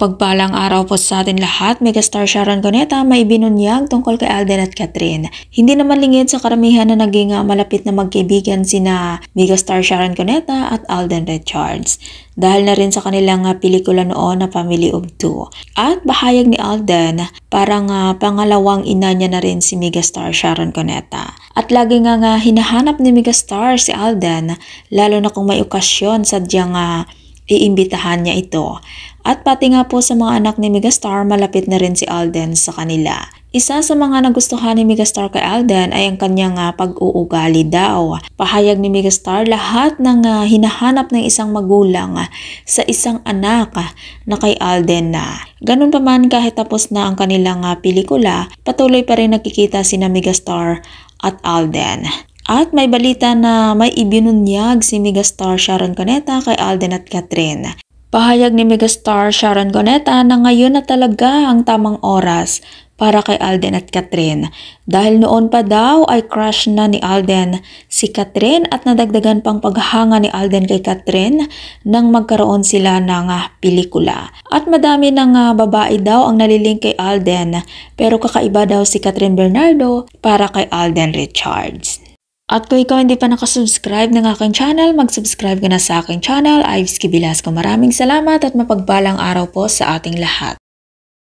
Pagpalang araw po sa atin lahat, megastar Sharon Cuneta may binunyag tungkol kay Alden at Catherine. Hindi naman lingid sa karamihan na naging malapit na magkaibigan sina megastar Sharon Cuneta at Alden Richards. Dahil na rin sa kanilang pelikula noon na Family of Two. At bahayag ni Alden, parang pangalawang ina niya na rin si megastar Sharon Cuneta. At lagi nga hinahanap ni megastar si Alden, lalo na kung may okasyon sadyang iimbitahan niya ito. At pati nga po sa mga anak ni megastar, malapit na rin si Alden sa kanila. Isa sa mga nagustuhan ni megastar kay Alden ay ang kanyang pag-uugali daw. Pahayag ni megastar, lahat ng hinahanap ng isang magulang sa isang anak na kay Alden na. Ganun pa man, kahit tapos na ang kanilang pelikula, patuloy pa rin nakikita sina megastar at Alden. At may balita na may ibinunyag si megastar Sharon Cuneta kay Alden at Catherine. Pahayag ni megastar Sharon Cuneta na ngayon na talaga ang tamang oras para kay Alden at Catherine. Dahil noon pa daw ay crush na ni Alden si Catherine at nadagdagan pang paghanga ni Alden kay Catherine nang magkaroon sila ng pelikula. At madami ng babae daw ang nalilink kay Alden, pero kakaiba daw si Catherine Bernardo para kay Alden Richards. At kung ikaw hindi pa nakasubscribe ng aking channel, mag-subscribe ka na sa aking channel, Ives Velasco. Maraming salamat at mapagpalang araw po sa ating lahat.